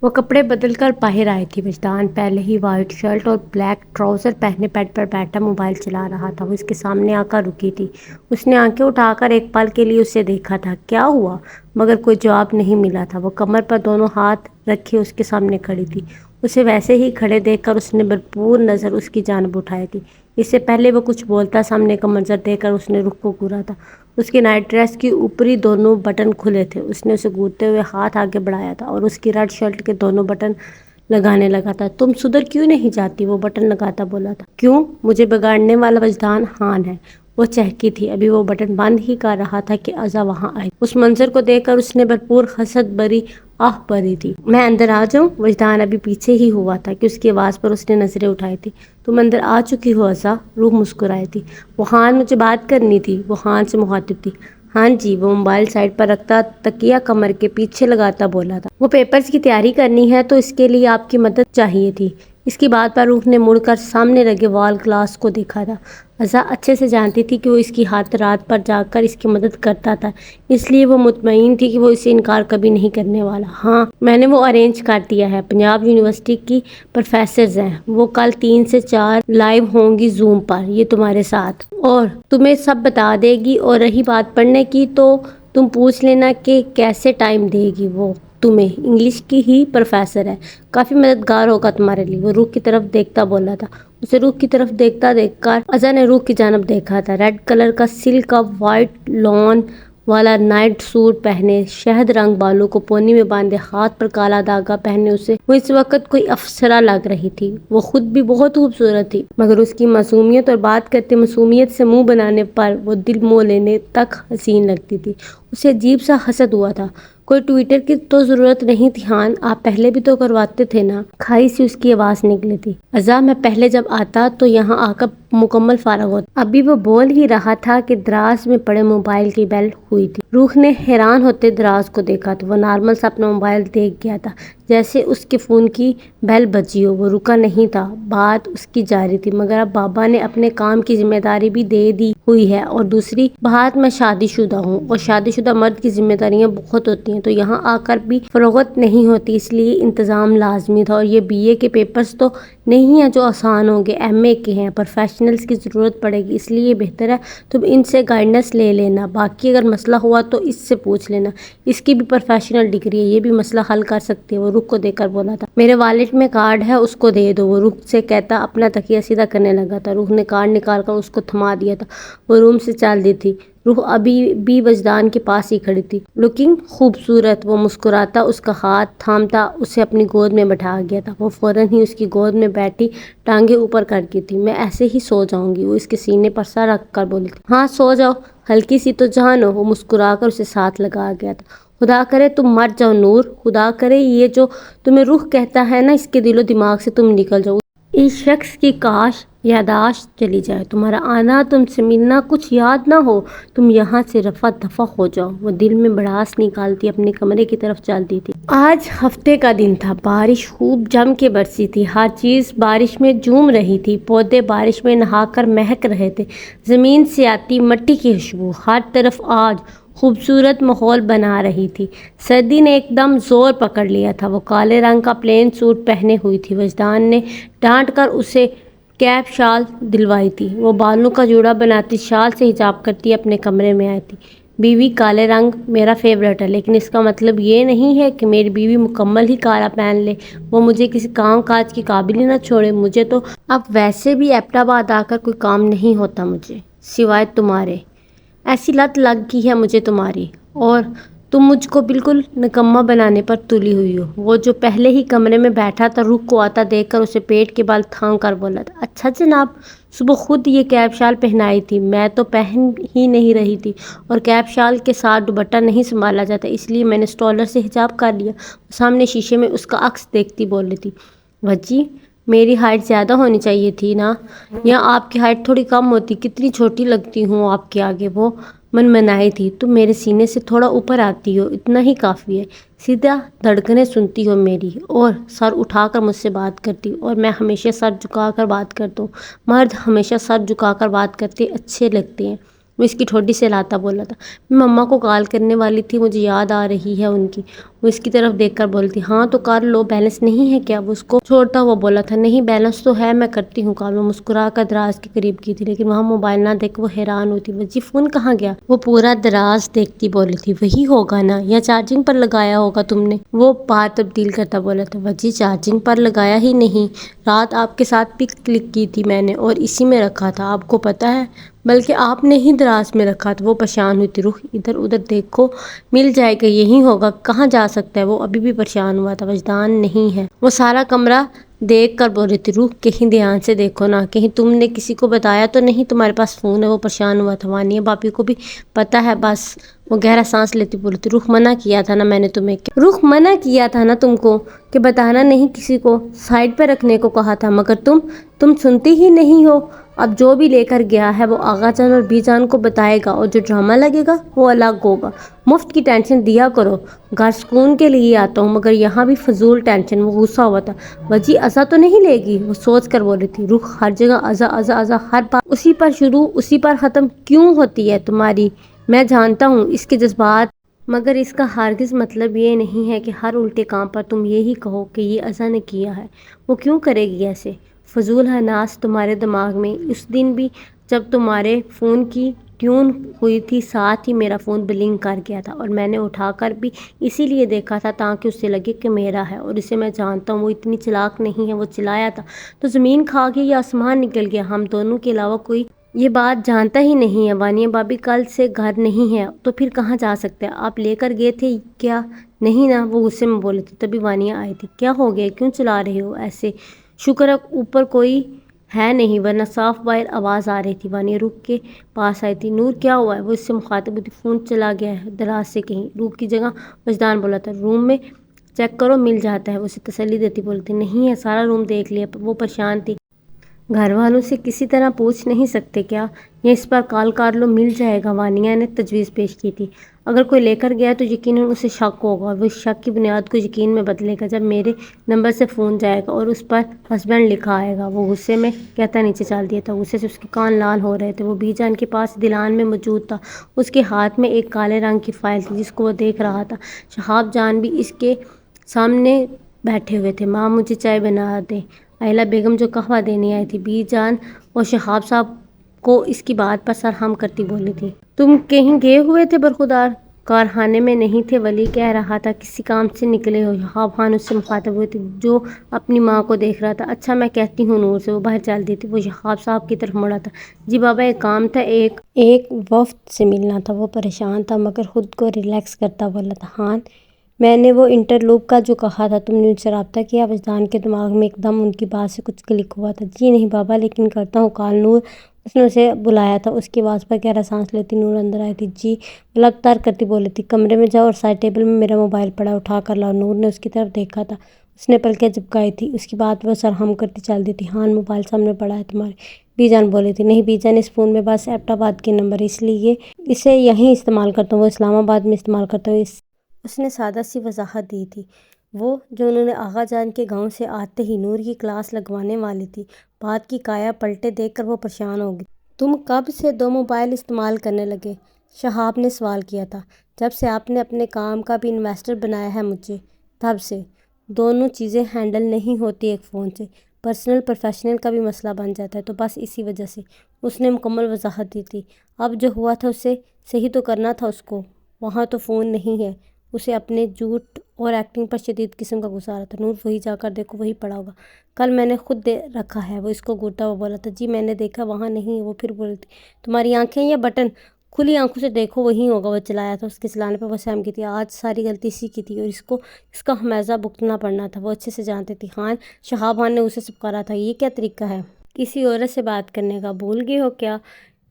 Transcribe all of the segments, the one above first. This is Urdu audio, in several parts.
وہ کپڑے بدل کر باہر آئی تھی۔ وجدان پہلے ہی وائٹ شرٹ اور بلیک ٹراؤزر پہنے بیڈ پر بیٹھا موبائل چلا رہا تھا۔ وہ اس کے سامنے آ کر رکی تھی۔ اس نے آنکھیں اٹھا کر ایک پل کے لیے اسے دیکھا تھا۔ کیا ہوا؟ مگر کوئی جواب نہیں ملا تھا۔ وہ کمر پر دونوں ہاتھ رکھے اس کے سامنے کھڑی تھی۔ اسے ویسے ہی کھڑے دیکھ کر اس نے بھرپور نظر اس کی جانب اٹھائی تھی۔ اس سے پہلے وہ کچھ بولتا، سامنے کا منظر دیکھ کر اس نے رخ کو گھورا تھا۔ اس کی نائٹ ڈریس کی اوپری دونوں بٹن کھلے تھے۔ اس نے اسے گھورتے ہوئے ہاتھ آگے بڑھایا تھا اور اس کی ریڈ شرٹ کے دونوں بٹن لگانے لگا تھا۔ تم سدھر کیوں نہیں جاتی؟ وہ بٹن لگاتا بولا تھا۔ کیوں؟ مجھے بگاڑنے والا وجدان خان ہے۔ وہ چہکی تھی۔ ابھی وہ بٹن بند ہی کر رہا تھا کہ عزا وہاں آئی۔ اس منظر کو دیکھ کر اس نے بھرپور حسرت بھری آہ بھری تھی۔ میں اندر آ جاؤں؟ وجدان ابھی پیچھے ہی ہوا تھا کہ اس کی آواز پر اس نے نظریں اٹھائی تھی۔ تم اندر آ چکی ہو عزا؟ روح مسکرائی تھی۔ وہ خان مجھے بات کرنی تھی۔ وہ خان سے مخاطب تھی۔ ہاں جی، وہ موبائل سائڈ پر رکھتا تکیہ کمر کے پیچھے لگاتا بولا تھا۔ وہ پیپرز کی تیاری کرنی ہے تو اس کے لیے آپ کی مدد چاہیے تھی۔ اس کی بات پر روح نے مڑ کر سامنے لگے وال گلاس کو دیکھا تھا۔ عزا اچھے سے جانتی تھی کہ وہ اس کی حالت رات پر جاگ کر اس کی مدد کرتا تھا، اس لیے وہ مطمئن تھی کہ وہ اسے انکار کبھی نہیں کرنے والا۔ ہاں، میں نے وہ ارینج کر دیا ہے۔ پنجاب یونیورسٹی کی پروفیسرز ہیں، وہ کل 3 سے 4 لائیو ہوں گی زوم پر، یہ تمہارے ساتھ، اور تمہیں سب بتا دے گی۔ اور رہی بات پڑھنے کی تو تم پوچھ لینا کہ کیسے ٹائم دے گی وہ تمہیں، انگلش کی ہی پروفیسر ہے، کافی مددگار ہوگا تمہارے لیے۔ وہ روح کی طرف دیکھتا بولا تھا۔ اسے روح کی طرف دیکھتا دیکھ کر عزا نے روح کی جانب دیکھا تھا۔ ریڈ کلر کا سلک کا وائٹ لون والا نائٹ سوٹ پہنے، شہد رنگ بالوں کو پونی میں باندھے، ہاتھ پر کالا دھاگا پہنے اسے وہ اس وقت کوئی افسرہ لگ رہی تھی۔ وہ خود بھی بہت خوبصورت تھی، مگر اس کی معصومیت اور بات کرتے معصومیت سے منہ بنانے پر وہ دل موہ لینے تک حسین لگتی تھی۔ اسے عجیب سا حسد ہوا تھا۔ کوئی ٹویٹر کی تو ضرورت نہیں تھی خان، آپ پہلے بھی تو کرواتے تھے نا؟ کھائی سی اس کی آواز نکلی تھی۔ عزا میں پہلے جب آتا تو یہاں آ کر مکمل فارغ ہوتا۔ ابھی وہ بول ہی رہا تھا کہ دراز میں پڑے موبائل کی بیل ہوئی تھی۔ روح نے حیران ہوتے دراز کو دیکھا تو وہ نارمل سا اپنا موبائل دیکھ گیا تھا، جیسے اس کے فون کی بیل بجی ہو۔ وہ رکا نہیں تھا، بات اس کی جاری تھی۔ مگر اب بابا نے اپنے کام کی ذمہ داری بھی دے دی ہوئی ہے، اور دوسری بات میں شادی شدہ ہوں، اور شادی شدہ مرد کی ذمہ داریاں بہت ہوتی ہیں، تو یہاں آ کر بھی فروغت نہیں ہوتی، اس لیے انتظام لازمی تھا۔ اور یہ BA کے پیپرز تو نہیں ہیں جو آسان ہوں گے، MA کے ہیں، پروفیشنلز کی ضرورت پڑے گی، اس لیے بہتر ہے تم ان سے گائیڈنس لے لینا۔ باقی اگر مسئلہ ہوا تو اس سے پوچھ لینا، اس کی بھی پروفیشنل ڈگری ہے، یہ بھی مسئلہ حل کر سکتی ہے۔ وہ رخ کو دیکھ کر بولا تھا۔ میرے والٹ میں کارڈ ہے، اس کو دے دو، وہ رخ سے کہتا اپنا تکیہ سیدھا کرنے لگا تھا۔ روح نے کارڈ نکال کر اس کو تھما دیا تھا۔ وہ روم سے چل دی تھی۔ روح ابھی بھی وجدان کے پاس ہی کھڑی تھی۔ لکنگ خوبصورت، وہ مسکراتا اس کا ہاتھ تھامتا اسے اپنی گود میں بٹھا گیا تھا۔ وہ فوراً ہی اس کی گود میں بیٹھی ٹانگیں اوپر کر کی تھی۔ میں ایسے ہی سو جاؤں گی، وہ اس کے سینے پر سر رکھ کر بولی تھی۔ ہاں سو جاؤ، ہلکی سی تو جان ہو۔ وہ مسکرا کر اسے ساتھ لگا گیا تھا۔ خدا کرے تم مر جاؤ نور، خدا کرے یہ جو تمہیں روح کہتا ہے نا، اس کے دل و دماغ سے تم نکل جاؤ۔ اس شخص کی کاش یادداشت چلی جائے، تمہارا آنا، تم سے ملنا کچھ یاد نہ ہو، تم یہاں سے رفع دفع ہو جاؤ۔ وہ دل میں بڑاس نکالتی اپنے کمرے کی طرف چلتی تھی۔ آج ہفتے کا دن تھا، بارش خوب جم کے برسی تھی، ہر چیز بارش میں جھوم رہی تھی، پودے بارش میں نہا کر مہک رہے تھے، زمین سے آتی مٹی کی خوشبو ہر طرف آج خوبصورت ماحول بنا رہی تھی۔ سردی نے ایک دم زور پکڑ لیا تھا۔ وہ کالے رنگ کا پلین سوٹ پہنے ہوئی تھی۔ وجدان نے ڈانٹ کر اسے کیپ شال دلوائی تھی۔ وہ بالوں کا جوڑا بناتی، شال سے حجاب کرتی اپنے کمرے میں آئی تھی۔ بیوی کالے رنگ میرا فیورٹ ہے، لیکن اس کا مطلب یہ نہیں ہے کہ میری بیوی مکمل ہی کالا پہن لے، وہ مجھے کسی کام کاج کی قابل ہی نہ چھوڑے۔ مجھے تو اب ویسے بھی ایبٹ آباد آ کر کوئی کام نہیں ہوتا، مجھے سوائے تمہارے، ایسی لت لگ گئی ہے مجھے تمہاری، اور تم مجھ کو بالکل نکما بنانے پر تلی ہوئی ہو۔ وہ جو پہلے ہی کمرے میں بیٹھا تھا روح کو آتا دیکھ کر اسے پیٹ کے بال تھام کر بولا تھا۔ اچھا جناب، صبح خود یہ کیپ شال پہنائی تھی، میں تو پہن ہی نہیں رہی تھی، اور کیپ شال کے ساتھ دوپٹہ نہیں سنبھالا جاتا، اس لیے میں نے اسٹالر سے حجاب کر لیا۔ سامنے شیشے میں اس کا عکس دیکھتی بول رہی تھی۔ وجی، میری ہائٹ زیادہ ہونی چاہیے تھی نا، یا آپ کی ہائٹ تھوڑی کم ہوتی، کتنی چھوٹی لگتی ہوں آپ کے آگے۔ وہ منمنائی تھی۔ تم میرے سینے سے تھوڑا اوپر آتی ہو، اتنا ہی کافی ہے، سیدھا دھڑکنیں سنتی ہو میری، اور سر اٹھا کر مجھ سے بات کرتی، اور میں ہمیشہ سر جھکا کر بات کرتا ہوں، مرد ہمیشہ سر جھکا کر بات کرتے اچھے لگتے ہیں۔ وہ اس کی ٹھوڈی سے لاتا بولا تھا۔ میں مما کو کال کرنے والی تھی، مجھے یاد آ رہی ہے ان کی۔ وہ اس کی طرف دیکھ کر بولتی ہاں تو کر لو، بیلنس نہیں ہے کیا؟ وہ اس کو چھوڑتا ہوا بولا تھا نہیں بیلنس تو ہے، میں کرتی ہوں کال۔ وہ مسکرا کر دراز کے قریب کی تھی لیکن وہاں موبائل نہ دیکھ وہ حیران ہوتی۔ وجی فون کہاں گیا؟ وہ پورا دراز دیکھتی بولی تھی وہی ہوگا نا، یا چارجنگ پر لگایا ہوگا تم نے؟ وہ بات تبدیل کرتا بولا تھا وجی چارجنگ پر لگایا ہی نہیں، رات آپ کے ساتھ پک کلک کی تھی میں نے اور اسی میں رکھا تھا، آپ کو پتا ہے؟ بلکہ آپ نے ہی دراز میں رکھا تھا۔ وہ پریشان ہوئی تھی۔ رخ ادھر ادھر دیکھو، مل جائے گا، یہی ہوگا، کہاں جا سکتا ہے؟ وہ ابھی بھی پریشان ہوا تھا۔ وجدان نہیں ہے؟ وہ سارا کمرہ دیکھ کر بول رہی تھی رخ کہیں دھیان سے دیکھو نا، کہیں تم نے کسی کو بتایا تو نہیں تمہارے پاس فون ہے؟ وہ پریشان ہوا تھا۔ وانیہ باپی کو بھی پتا ہے بس۔ وہ گہرا سانس لیتی بولی تھی رخ منع کیا تھا نا میں نے تمہیں، رخ منع کیا تھا نا تم کو کہ بتانا نہیں کسی کو، سائڈ پہ رکھنے کو کہا تھا، مگر تم سنتی ہی نہیں ہو۔ اب جو بھی لے کر گیا ہے وہ آغا جان اور بی جان کو بتائے گا، اور جو ڈرامہ لگے گا وہ الگ ہوگا۔ مفت کی ٹینشن دیا کرو، گھر سکون کے لیے آتا ہوں مگر یہاں بھی فضول ٹینشن۔ وہ غصہ ہوا تھا۔ وجی ازا تو نہیں لے گی؟ وہ سوچ کر بولی تھی رخ ہر جگہ ازا ازا ازا، ہر بات اسی پر شروع اسی پر ختم کیوں ہوتی ہے تمہاری؟ میں جانتا ہوں اس کے جذبات، مگر اس کا ہرگز مطلب یہ نہیں ہے کہ ہر الٹے کام پر تم یہی کہو کہ یہ ازا نے کیا ہے۔ وہ کیوں کرے گی ایسے؟ فضول ہے ناس تمہارے دماغ میں۔ اس دن بھی جب تمہارے فون کی ٹیون ہوئی تھی ساتھ ہی میرا فون بلنک کر گیا تھا اور میں نے اٹھا کر بھی اسی لیے دیکھا تھا تاکہ اسے لگے کہ میرا ہے، اور اسے میں جانتا ہوں وہ اتنی چلاک نہیں ہے۔ وہ چلایا تھا تو زمین کھا گئی یا آسمان نکل گیا، ہم دونوں کے علاوہ کوئی یہ بات جانتا ہی نہیں ہے۔ وانیہ بابی کل سے گھر نہیں ہے تو پھر کہاں جا سکتے ہیں؟ آپ لے کر گئے تھے کیا؟ نہیں نا؟ وہ غصے میں بولی تھی۔ تبھی وانیہ آئی تھی۔ کیا ہو گیا؟ کیوں چلا رہے ہو ایسے؟ شکر ہے اوپر کوئی ہے نہیں ورنہ صاف باہر آواز آ رہی تھی۔ وانیہ رخ کے پاس آئی تھی۔ نور کیا ہوا ہے؟ وہ اس سے مخاطب ہوئی تھی۔ فون چلا گیا ہے دراز سے کہیں، رخ کی جگہ وجدان بولا تھا روم میں چیک کرو مل جاتا ہے۔ وہ اسے تسلی دیتی بولی تھی نہیں ہے، سارا روم دیکھ لیا۔ وہ پریشان تھی۔ گھر والوں سے کسی طرح پوچھ نہیں سکتے کیا؟ یا اس پر کال کر لو مل جائے گا؟ وانیہ نے تجویز پیش کی تھی۔ اگر کوئی لے کر گیا تو یقیناً اسے شک ہوگا، وہ اس شک کی بنیاد کو یقین میں بدلے گا جب میرے نمبر سے فون جائے گا اور اس پر ہسبینڈ لکھا آئے گا۔ وہ غصے میں کہتا نیچے چل دیا تھا۔ غصے سے اس کے کان لال ہو رہے تھے۔ وہ بی جان کے پاس دلان میں موجود تھا۔ اس کے ہاتھ میں ایک کالے رنگ کی فائل تھی جس کو وہ دیکھ رہا تھا۔ شہاب جان بھی اس کے سامنے بیٹھے ہوئے تھے۔ ماں مجھے چائے بنا دیں، آئلہ بیگم جو قہوہ دینے آئی تھی۔ بی جان اور شہاب صاحب کو اس کی بات پر سرہم کرتی بولی تھی تم کہیں گئے ہوئے تھے برخودار؟ کارخانے میں نہیں تھے، ولی کہہ رہا تھا کسی کام سے نکلے ہو۔ شہاب خان اس سے مخاطب ہوئے تھے جو اپنی ماں کو دیکھ رہا تھا۔ اچھا میں کہتی ہوں نور سے۔ وہ باہر چل دی تھی۔ وہ شہاب صاحب کی طرف مڑا تھا۔ جی بابا ایک کام تھا، ایک وفد سے ملنا تھا۔ وہ پریشان تھا مگر خود کو ریلیکس کرتا بولا تھا ہاں میں نے وہ انٹرلوپ کا جو کہا تھا تم نے ان سے رابطہ کیا؟ وجدان کے دماغ میں ایک دم ان کی بات سے کچھ کلک ہوا تھا۔ جی نہیں بابا لیکن کرتا ہوں کال۔ نور اس نے اسے بلایا تھا۔ اس کی آواز پر گہرا سانس لیتی نور اندر آئی تھی۔ جی لگ تار کرتی بولی تھی کمرے میں جاؤ اور سائڈ ٹیبل میں میرا موبائل پڑا اٹھا کر لاؤ۔ نور نے اس کی طرف دیکھا تھا، اس نے پلکیں جھپکائی تھی۔ اس کی بات وہ سرہم کرتی چل دی تھی۔ ہاں موبائل سامنے پڑا ہے تمہارے؟ بی جان بولی تھی۔ نہیں بی جان اس فون میں بس ایبٹ آباد کے نمبر ہے، اس لیے اسے یہیں استعمال کرتا ہوں، وہ اسلام آباد میں استعمال کرتا ہوں۔ اس نے سادہ سی وضاحت دی تھی، وہ جو انہوں نے آغا جان کے گاؤں سے آتے ہی نور کی کلاس لگوانے والی تھی۔ بات کی کایا پلٹے دیکھ کر وہ پریشان ہو گئی۔ تم کب سے دو موبائل استعمال کرنے لگے؟ شہاب نے سوال کیا تھا۔ جب سے آپ نے اپنے کام کا بھی انویسٹر بنایا ہے مجھے، تب سے۔ دونوں چیزیں ہینڈل نہیں ہوتی ایک فون سے، پرسنل پروفیشنل کا بھی مسئلہ بن جاتا ہے، تو بس اسی وجہ سے۔ اس نے مکمل وضاحت دی تھی۔ اب جو ہوا تھا اسے صحیح تو کرنا تھا اس کو، وہاں تو فون نہیں ہے۔ اسے اپنے جھوٹ اور ایکٹنگ پر شدید قسم کا غصہ آ رہا تھا۔ نور وہی جا کر دیکھو، وہی پڑا ہوگا، کل میں نے خود رکھا ہے۔ وہ اس کو گھورتا ہوا بولا تھا جی میں نے دیکھا وہاں نہیں ہے۔ وہ پھر بولی تھی تمہاری آنکھیں یا بٹن؟ کھلی آنکھوں سے دیکھو وہی ہوگا۔ وہ چلایا تھا، اس کے چلانے پر وہ سہم کی تھی۔ آج ساری غلطی اسی کی تھی اور اس کا خمیازہ بھگتنا پڑنا تھا، وہ اچھے سے جانتے تھی۔ خان شہاب خان نے اسے سبکارا تھا یہ کیا طریقہ ہے کسی عورت سے بات کرنے کا؟ بھول گئے ہو کیا؟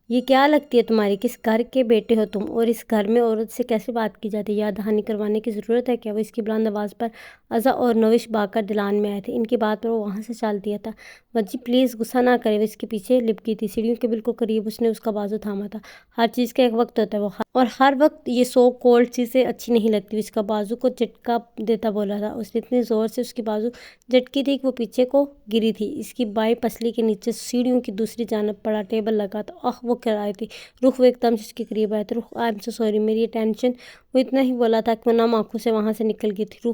یہ کیا لگتی ہے تمہاری؟ کس گھر کے بیٹے ہو تم؟ اور اس گھر میں عورت سے کیسے بات کی جاتی ہے؟ یاد دہانی کروانے کی ضرورت ہے کیا؟ وہ اس کی بلند آواز پر ازا اور نوش بھاگ کر دلان میں آئے تھے۔ ان کی بات پر وہ وہاں سے چال دیا تھا۔ وجی پلیز غصہ نہ کرے، وہ اس کے پیچھے لپکی تھی، سیڑھیوں کے بالکل قریب اس نے اس کا بازو تھاما تھا۔ ہر چیز کا ایک وقت ہوتا ہے اور ہر وقت یہ سو کولڈ چیزیں اچھی نہیں لگتی، اس کا بازو کو جھٹکا دیتا بولا تھا۔ اس نے اتنی زور سے اس کی بازو جھٹکی تھی کہ وہ پیچھے کو گری تھی۔ اس کی بائیں پسلی کے نیچے سیڑھیوں کی دوسری جانب بڑا ٹیبل لگا تھا۔ وہ کر آئی تھی رخ، وہ ایک دم سے اس کے قریب آئے تھے۔ رخ آئی ایم سو سوری، میری اٹینشن۔ وہ اتنا ہی بولا تھا کہ وہ نم آنکھوں سے وہاں سے نکل گئی تھی۔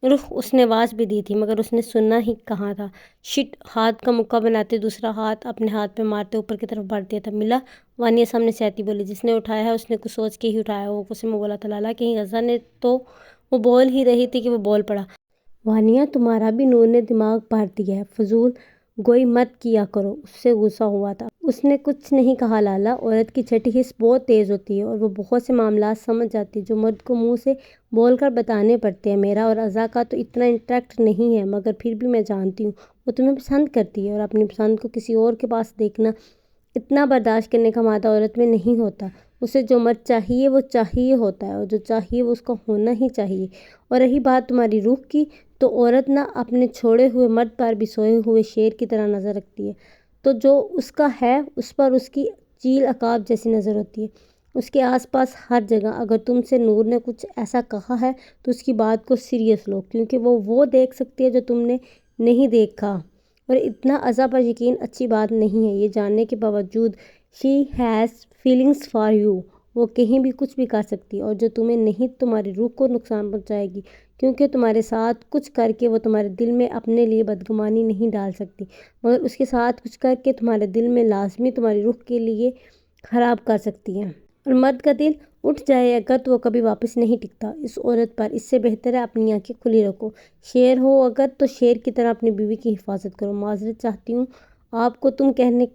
رخ اس نے آواز بھی دی تھی مگر اس نے سننا ہی کہاں تھا۔ شٹ، ہاتھ کا مکہ بناتے دوسرا ہاتھ اپنے ہاتھ پہ مارتے اوپر کی طرف بڑھ دیا تھا۔ ملا، وانیہ سامنے سے آتی بولی، جس نے اٹھایا ہے اس نے کچھ سوچ کے ہی اٹھایا۔ وہ غصے میں بولا تھا، لالا کہیں غزہ نے تو… وہ بول ہی رہی تھی کہ وہ بول پڑا، وانیہ تمہارا بھی نور نے دماغ بھر دیا ہے، فضول گوئی مت کیا کرو۔ اس سے غصہ ہوا تھا۔ اس نے کچھ نہیں کہا لالا، عورت کی چھٹی حس بہت تیز ہوتی ہے اور وہ بہت سے معاملات سمجھ جاتی ہے جو مرد کو منہ سے بول کر بتانے پڑتے ہیں۔ میرا اور ازا کا تو اتنا انٹریکٹ نہیں ہے مگر پھر بھی میں جانتی ہوں وہ تمہیں پسند کرتی ہے اور اپنی پسند کو کسی اور کے پاس دیکھنا اتنا برداشت کرنے کا مادہ عورت میں نہیں ہوتا۔ اسے جو مرد چاہیے وہ چاہیے ہوتا ہے اور جو چاہیے وہ اس کا ہونا ہی چاہیے۔ اور رہی بات تمہاری روح کی، تو عورت نہ اپنے چھوڑے ہوئے مرد پر بھی سوئے ہوئے شیر کی طرح نظر رکھتی ہے، تو جو اس کا ہے اس پر اس کی چیل عقاب جیسی نظر ہوتی ہے، اس کے آس پاس ہر جگہ۔ اگر تم سے نور نے کچھ ایسا کہا ہے تو اس کی بات کو سیریس لو، کیونکہ وہ دیکھ سکتی ہے جو تم نے نہیں دیکھا، اور اتنا ازا پر یقین اچھی بات نہیں ہے۔ یہ جاننے کے باوجود she has feelings for you, وہ کہیں بھی کچھ بھی کر سکتی ہے اور جو تمہیں نہیں تمہاری روح کو نقصان پہنچائے گی، کیونکہ تمہارے ساتھ کچھ کر کے وہ تمہارے دل میں اپنے لیے بدگمانی نہیں ڈال سکتی، مگر اس کے ساتھ کچھ کر کے تمہارے دل میں لازمی تمہاری روح کے لیے خراب کر سکتی ہے۔ اور مرد کا دل اٹھ جائے اگر تو وہ کبھی واپس نہیں ٹکتا اس عورت پر۔ اس سے بہتر ہے اپنی آنکھیں کھلی رکھو، شیر ہو اگر تو شیر کی طرح اپنی بیوی کی حفاظت کرو۔ معذرت چاہتی ہوں آپ کو تم کہنے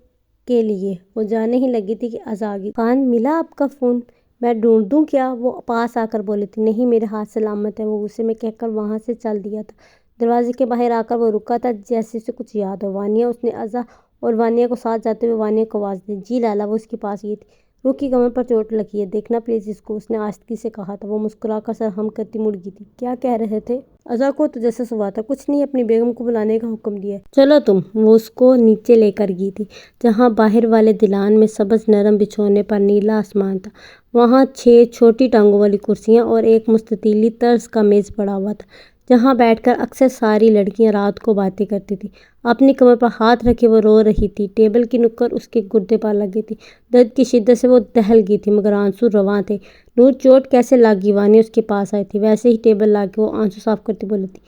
کے لیے۔ وہ جانے ہی لگی تھی کہ ازا آگئی۔ خان ملا آپ کا فون؟ میں ڈھونڈ دوں کیا؟ وہ پاس آ کر بولی تھی۔ نہیں، میرے ہاتھ سلامت ہے، وہ غصے میں کہہ کر وہاں سے چل دیا تھا۔ دروازے کے باہر آ کر وہ رکا تھا جیسے اسے کچھ یاد ہو۔ وانیہ، اس نے ازا اور وانیہ کو ساتھ جاتے ہوئے وانیہ کو آواز دی۔ جی لالا، وہ اس کے پاس گئی تھی۔ روح کی کمر پر چوٹ لگی ہے، دیکھنا پلیز اس کو، اس نے آہستگی سے کہا تھا۔ وہ مسکرا کر سر ہم کرتی مڑ گئی تھی۔ کیا کہہ رہے تھے؟ ازا کو تجسس ہوا تھا۔ کچھ نہیں، اپنی بیگم کو بلانے کا حکم دیا ہے۔ چلو تم۔ وہ اس کو نیچے لے کر گئی تھی جہاں باہر والے دلان میں سبز نرم بچھونے پر نیلا آسمان تھا۔ وہاں 6 چھوٹی ٹانگوں والی کرسیاں اور ایک مستطیلی طرز کا میز پڑا ہوا تھا جہاں بیٹھ کر اکثر ساری لڑکیاں رات کو باتیں کرتی تھیں۔ اپنی کمر پر ہاتھ رکھے وہ رو رہی تھی۔ ٹیبل کی نکر اس کے گردے پر لگی تھی۔ درد کی شدت سے وہ دہل گئی تھی مگر آنسو رواں تھے۔ نور، چوٹ کیسے لگی؟ وانیہ اس کے پاس آئی تھی۔ ویسے ہی ٹیبل لا کے وہ آنسو صاف کرتی بولی تھی۔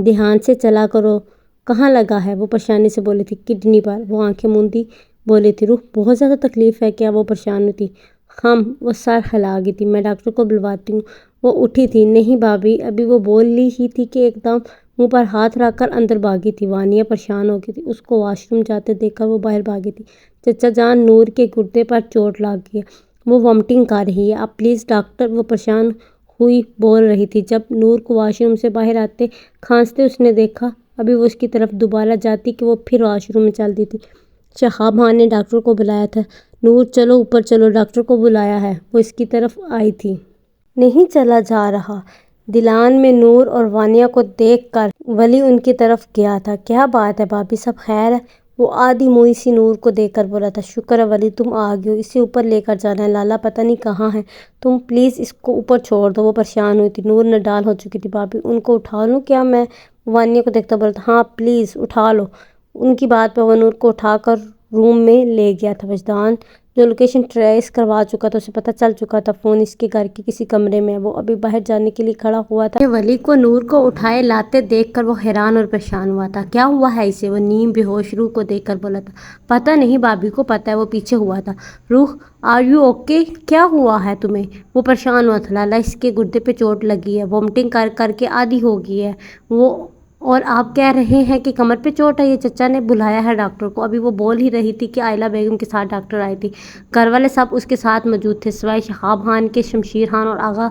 دھیان سے چلا کرو، کہاں لگا ہے؟ وہ پریشانی سے بولی تھی۔ کڈنی پر۔ وہ آنکھیں موندی بولی تھی۔ روح، بہت زیادہ تکلیف ہے کیا؟ وہ پریشان تھی۔ وہ سر ہلا گئی تھی۔ میں ڈاکٹر کو بلواتی ہوں۔ وہ اٹھی تھی۔ نہیں بھابھی، ابھی وہ بول لی ہی تھی کہ ایک دم منہ پر ہاتھ رکھ کر اندر بھاگی تھی۔ وانیہ پریشان ہو گئی تھی۔ اس کو واش روم جاتے دیکھ کر وہ باہر بھاگی تھی۔ چچا جان، نور کے گردے پر چوٹ لگ گئی ہے، وہ وامٹنگ کر رہی ہے، اب پلیز ڈاکٹر، وہ پریشان ہوئی بول رہی تھی۔ جب نور کو واش روم سے باہر آتے کھانستے اس نے دیکھا، ابھی وہ اس کی طرف دوبارہ جاتی کہ وہ پھر واش روم میں چل دی تھی۔ شہاب خان نے ڈاکٹر کو بلایا تھا۔ نور، چلو اوپر چلو، ڈاکٹر کو بلایا ہے۔ وہ اس کی طرف آئی تھی۔ نہیں چلا جا رہا۔ دلان میں نور اور وانیہ کو دیکھ کر ولی ان کی طرف گیا تھا۔ کیا بات ہے بھابھی، سب خیر ہے؟ وہ آدھی موئی سی نور کو دیکھ کر بولا تھا۔ شکر ہے ولی تم آ گئے ہو، اسے اوپر لے کر جانا ہے، لالا پتہ نہیں کہاں ہے، تم پلیز اس کو اوپر چھوڑ دو۔ وہ پریشان ہوئی تھی۔ نور نڈال ہو چکی تھی۔ بھابھی، ان کو اٹھا لوں کیا میں؟ وانیہ کو دیکھتا بولا تھا۔ ہاں پلیز اٹھا لو۔ ان کی بات پر وہ نور کو اٹھا کر روم میں لے گیا تھا۔ وجدان جو لوکیشن ٹریس کروا چکا تھا، اسے پتہ چل چکا تھا فون اس کے گھر کے کسی کمرے میں ہے۔ وہ ابھی باہر جانے کے لیے کھڑا ہوا تھا کہ ولی کو نور کو اٹھائے لاتے دیکھ کر وہ حیران اور پریشان ہوا تھا۔ کیا ہوا ہے اسے؟ وہ نیم بے ہوش روح کو دیکھ کر بولا تھا۔ پتہ نہیں، بھابھی کو پتہ ہے، وہ پیچھے ہوا تھا۔ روح، آر یو اوکے؟ کیا ہوا ہے تمہیں؟ وہ پریشان ہوا تھا۔ لالا، اس کے گردے پہ چوٹ لگی ہے، وامٹنگ کر کر کے آدھی ہو گئی ہے وہ، اور آپ کہہ رہے ہیں کہ کمر پہ چوٹ ہے؟ یہ چچا نے بلایا ہے ڈاکٹر کو۔ ابھی وہ بول ہی رہی تھی کہ آئلہ بیگم کے ساتھ ڈاکٹر آئی تھی۔ گھر والے سب اس کے ساتھ موجود تھے سوائے شہاب خان کے۔ شمشیر خان اور آغا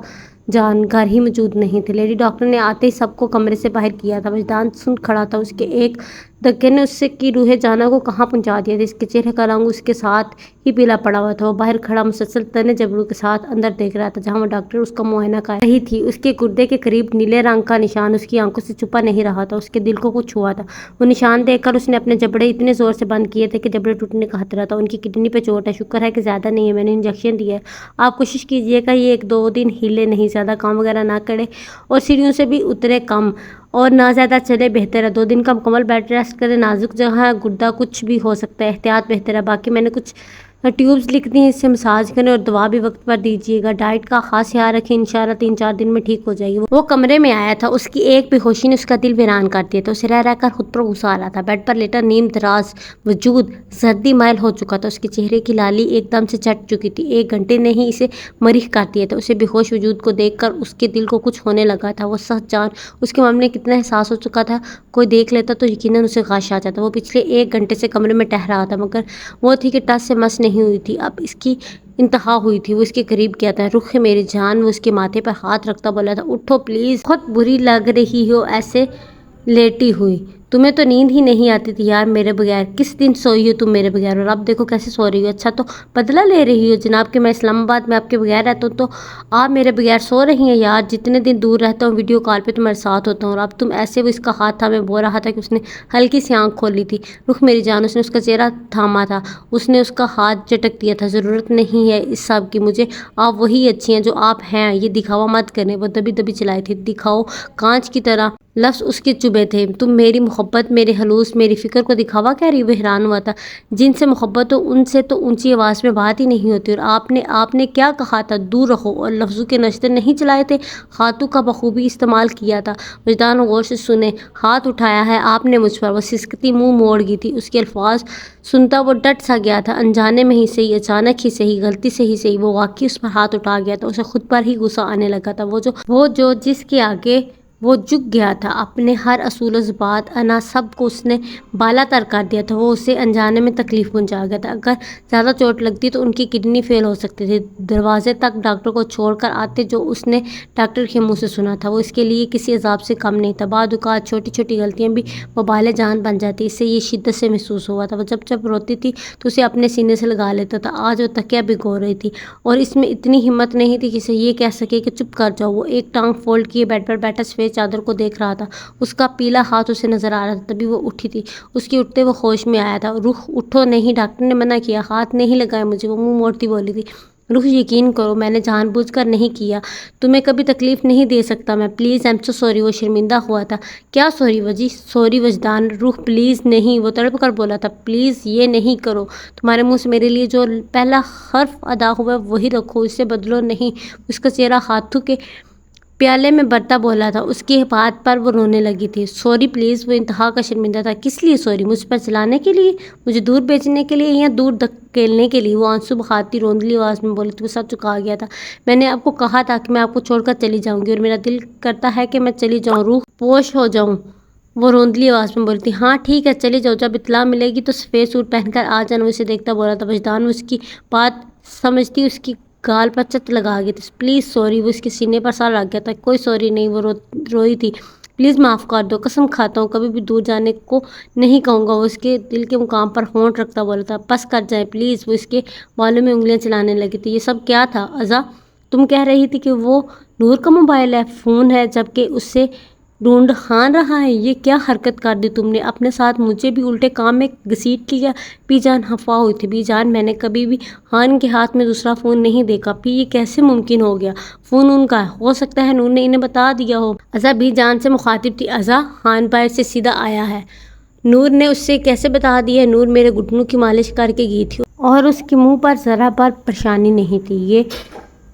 جان گھر ہی موجود نہیں تھے۔ لیڈی ڈاکٹر نے آتے ہی سب کو کمرے سے باہر کیا تھا۔ وجدان سن کھڑا تھا۔ اس کے ایک دھکے نے اس سے کی روح جانا کو کہاں پہنچا دیا تھا۔ اس کے چہرے کا رنگ اس کے ساتھ ہی پیلا پڑا ہوا تھا۔ وہ باہر کھڑا مسلسل تنے جبروں کے ساتھ اندر دیکھ رہا تھا جہاں وہ ڈاکٹر اس کا معائنہ کر رہی تھی۔ اس کے گردے کے قریب نیلے رنگ کا نشان اس کی آنکھوں سے چھپا نہیں رہا تھا۔ اس کے دل کو کچھ ہوا تھا۔ وہ نشان دیکھ کر اس نے اپنے جبڑے اتنے زور سے بند کیے تھے کہ جبڑے ٹوٹنے کا خطرہ تھا۔ ان کی کڈنی پہ چوٹ ہے، شکر ہے کہ زیادہ نہیں ہے، میں نے انجیکشن دیا ہے۔ آپ کوشش کیجئے گا یہ 1-2 دن ہلے نہیں، زیادہ کام وغیرہ نہ کرے اور سیڑھیوں سے بھی اترے کم اور نہ زیادہ چلے، بہتر ہے۔ 2 دن کا مکمل بیڈ ریسٹ کرے، نازک جگہ ہے، گردہ کچھ بھی ہو سکتا ہے، احتیاط بہتر ہے۔ باقی میں نے کچھ ٹیوبز لکھ دی ہیں، اس سے مساج کریں اور دوا بھی وقت پر دیجیے گا۔ ڈائٹ کا خاص خیال رکھیں، انشاءاللہ 3-4 دن میں ٹھیک ہو جائے گی۔ وہ کمرے میں آیا تھا، اس کی ایک بے ہوشی نے اس کا دل ویران کر دیا تھا۔ اسے رہ رہ کر خود پر غصہ آ رہا تھا۔ بیڈ پر لیٹا نیم دراز وجود زردی مائل ہو چکا تھا، اس کے چہرے کی لالی ایک دم سے چٹ چکی تھی۔ 1 گھنٹے نے ہی اسے مریخ کر دیا تھا۔ اسے بے ہوش وجود کو دیکھ کر اس کے دل کو کچھ ہونے لگا تھا۔ وہ سخت جان اس کے معاملے کتنا احساس ہو چکا تھا، کوئی دیکھ لیتا تو یقیناً اسے غش آ جاتا۔ وہ پچھلے 1 گھنٹے سے کمرے میں ٹہل رہا تھا مگر وہ تھی کہ ٹس سے مس نہیں ہوئی تھی۔ اب اس کی انتہا ہوئی تھی۔ وہ اس کے قریب کیا تھا۔ رخ میری جان، وہ اس کے ماتھے پر ہاتھ رکھتا بولا تھا، اٹھو پلیز، بہت بری لگ رہی ہو ایسے لیٹی ہوئی، تمہیں تو نیند ہی نہیں آتی تھی یار میرے بغیر، کس دن سوئی ہو تم میرے بغیر، اور اب دیکھو کیسے سو رہی ہو۔ اچھا تو بدلہ لے رہی ہو جناب کہ میں اسلام آباد میں آپ کے بغیر رہتا ہوں تو آپ میرے بغیر سو رہی ہیں یار، جتنے دن دور رہتا ہوں ویڈیو کال پہ تمہارے ساتھ ہوتا ہوں، اور اب تم ایسے۔ وہ اس کا ہاتھ تھا، میں بول رہا تھا کہ اس نے ہلکی سی آنکھ کھولی تھی۔ رخ میری جان، اس نے اس کا چہرہ تھاما تھا، اس نے اس کا ہاتھ جھٹک دیا تھا۔ ضرورت نہیں ہے اس سب کی مجھے، آپ وہی اچھی ہیں جو آپ ہیں، یہ دکھاوا مت کریں۔ وہ دبی دبی چلائی تھی، دکھاؤ کانچ کی طرح لفظ اس کے چبھے تھے۔ تم میری محبت، میرے حلوس، میری فکر کو دکھاوا کہہ رہی؟ وہ حیران ہوا تھا۔ جن سے محبت ہو ان سے تو اونچی آواز میں بات ہی نہیں ہوتی، اور آپ نے کیا کہا تھا، دور رہو، اور لفظوں کے نشتے نہیں چلائے تھے، خاتوں کا بخوبی استعمال کیا تھا۔ وجدان غور سے سنے، ہاتھ اٹھایا ہے آپ نے مجھ پر۔ وہ سسکتی منہ موڑ گئی تھی۔ اس کے الفاظ سنتا وہ ڈٹ سا گیا تھا، انجانے میں ہی صحیح، اچانک ہی صحیح، غلطی سے ہی صحیح، وہ واقعی اس پر ہاتھ اٹھا گیا تھا۔ اسے خود پر ہی غصہ آنے لگا تھا۔ وہ جو جس کے آگے وہ جھک گیا تھا، اپنے ہر اصول و ضباط انا سب کو اس نے بالا تر کر دیا تھا۔ وہ اسے انجانے میں تکلیف پہنچا گیا تھا۔ اگر زیادہ چوٹ لگتی تو ان کی کڈنی فیل ہو سکتی تھی۔ دروازے تک ڈاکٹر کو چھوڑ کر آتے جو اس نے ڈاکٹر کے منہ سے سنا تھا، وہ اس کے لیے کسی عذاب سے کم نہیں تھا۔ بعض اوقات چھوٹی چھوٹی غلطیاں بھی وبال جان بن جاتی، اس سے یہ شدت سے محسوس ہوا تھا۔ وہ جب روتی تھی تو اسے اپنے سینے سے لگا لیتا تھا۔ آج وہ تکیہ بھگو رہی تھی اور اس میں اتنی ہمت نہیں تھی کہ اسے یہ کہہ سکے کہ چپ کر جاؤ۔ وہ ایک ٹانگ فولڈ کیے بیڈ پر بیٹھا سفید چادر کو دیکھ رہا تھا۔ اس کا پیلا ہاتھ اسے نظر آ رہا تھا۔ تبھی وہ اٹھی تھی، اس کے اٹھتے وہ ہوش میں آیا تھا۔ رخ اٹھو نہیں، ڈاکٹر نے منع کیا، ہاتھ نہیں لگائے مجھے، وہ منہ موڑتی بولی تھی۔ رخ یقین کرو میں نے جان بوجھ کر نہیں کیا، تمہیں کبھی تکلیف نہیں دے سکتا میں، please I am so sorry. وہ شرمندہ ہوا تھا۔ کیا سوری وجی؟ سوری وجدان۔ رخ پلیز نہیں، وہ تڑپ کر بولا تھا، پلیز یہ نہیں کرو، تمہارے منہ سے میرے لیے جو پہلا حرف ادا ہوا وہی رکھو، اس سے بدلو نہیں۔ اس کا چہرہ ہاتھوں کے پیالے میں برتا بولا تھا، اس کے ہاتھ پر وہ رونے لگی تھی۔ Sorry please. وہ انتہا کا شرمندہ تھا۔ کس لیے سوری؟ مجھ پر چلانے کے لیے، مجھے دور بھیجنے کے لیے، یا دور دھکیلنے کے لیے؟ وہ آنسو بہاتی روندلی آواز میں بولی تھی۔ وہ سب چکا گیا تھا۔ میں نے آپ کو کہا تھا کہ میں آپ کو چھوڑ کر چلی جاؤں گی، اور میرا دل کرتا ہے کہ میں چلی جاؤں، روح پوش ہو جاؤں۔ وہ روندلی آواز میں بولی تھی۔ ہاں ٹھیک ہے چلی جاؤ، جب اطلاع ملے گی تو سفید سوٹ پہن کر آ جانا۔ وہ اسے دیکھتا بولا تھا۔ وجدان وہ اس کی بات سمجھتی اس کی گال پر چت لگا گئی تھی۔ Please sorry. وہ اس کے سینے پر سر رکھ گیا تھا۔ کوئی سوری نہیں، وہ روئی تھی۔ پلیز معاف کر دو، قسم کھاتا ہوں کبھی بھی دور جانے کو نہیں کہوں گا۔ وہ اس کے دل کے مقام پر ہونٹ رکھتا بولا تھا۔ بس کر جائیں پلیز۔ وہ اس کے بالوں میں انگلیاں چلانے لگی تھی۔ یہ سب کیا تھا عزا؟ تم کہہ رہی تھی کہ وہ نور کا موبائل ہے، فون ہے، جبکہ اسے ڈھونڈ ہان رہا ہے۔ یہ کیا حرکت کر دی تم نے اپنے ساتھ؟ مجھے بھی الٹے کام میں گھسیٹ لیا۔ بی جان ہفا ہوئی تھی۔ بی جان میں نے کبھی بھی ہان کے ہاتھ میں دوسرا فون نہیں دیکھا، پھر یہ کیسے ممکن ہو گیا؟ فون ان کا ہے، ہو سکتا ہے نور نے انہیں بتا دیا ہو۔ عزا بی جان سے مخاطب تھی۔ عزا ہان باہر سے سیدھا آیا ہے، نور نے اس سے کیسے بتا دیا؟ نور میرے گھٹنوں کی مالش کر کے گئی تھی اور اس کے منہ پر ذرا بھر پریشانی نہیں تھی۔ یہ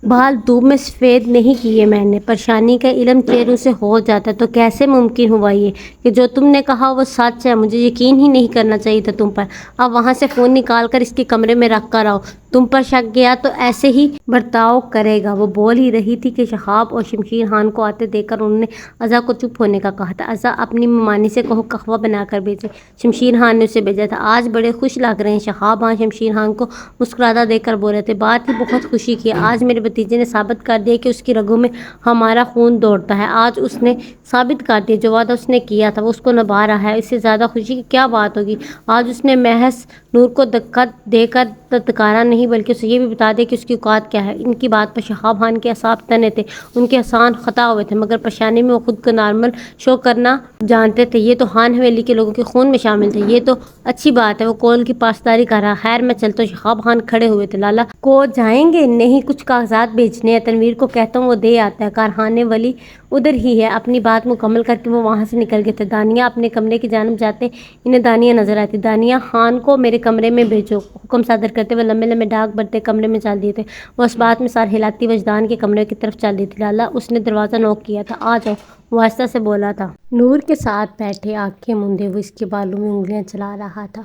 بال دھوپ میں سفید نہیں کیے میں نے، پریشانی کا علم چہروں سے ہو جاتا تو کیسے ممکن ہوا یہ کہ جو تم نے کہا وہ سچ ہے؟ مجھے یقین ہی نہیں کرنا چاہیے تھا تم پر۔ اب وہاں سے فون نکال کر اس کے کمرے میں رکھ کر آؤ، تم پر شک گیا تو ایسے ہی برتاؤ کرے گا۔ وہ بول ہی رہی تھی کہ شہاب اور شمشیر خان کو آتے دیکھ کر انہوں نے ازا کو چپ ہونے کا کہا تھا۔ ازا اپنی ممانی سے کہو قہوہ بنا کر بھیجے، شمشیر خان نے اسے بھیجا تھا۔ آج بڑے خوش لگ رہے ہیں شہاب۔ ہاں، شمشیر خان کو مسکراتا دیکھ کر بول رہے تھے۔ بات ہی بہت خوشی کی ہے، آج میرے بھتیجے نے ثابت کر دیا کہ اس کی رگوں میں ہمارا خون دوڑتا ہے۔ آج اس نے ثابت کر دیا جو وعدہ اس نے کیا تھا وہ اس کو نبھا رہا ہے۔ اس سے زیادہ خوشی کی کیا بات ہوگی؟ آج اس نے محض نور کو دھکا دے کر دتکارا نہیں بلکہ اسے یہ بھی بتا دیا کہ اس کی اوقات کیا ہے۔ ان کی بات پر شہاب خان کے اعصاب تنے تھے، ان کے احسان خطا ہوئے تھے، مگر پریشانی میں وہ خود کو نارمل شو کرنا جانتے تھے۔ یہ تو خان حویلی کے لوگوں کے خون میں شامل تھے، یہ تو اچھی بات ہے۔ وہ کال کی پاسداری کر رہا۔ خیر میں چلتا ہوں۔ شہاب خان کھڑے ہوئے تھے۔ لالا کو جائیں گے؟ نہیں، کچھ کاغذات بھیجنے ہیں، تنویر کو کہتا ہوں وہ دے آتا ہے، کارخانے والی ادھر ہی ہے۔ اپنی بات مکمل کر کے وہ وہاں سے نکل گئے تھے۔ دانیہ اپنے کمرے کی جانب جاتے انہیں دانیہ نظر آتی۔ دانیہ خان کو میرے کمرے میں بھیجو، حکم صادر کرتے وہ لمبے لمبے ڈاک بھرتے کمرے میں چل دیے تھے۔ وہ اس بات میں سار ہلاتی وجدان کے کمرے کی طرف چل دی تھی۔ لالا، اس نے دروازہ نوک کیا تھا۔ آ جاؤ، وہ آہستہ سے بولا تھا۔ نور کے ساتھ بیٹھے آنکھیں موندے وہ اس کے بالوں میں انگلیاں چلا رہا تھا۔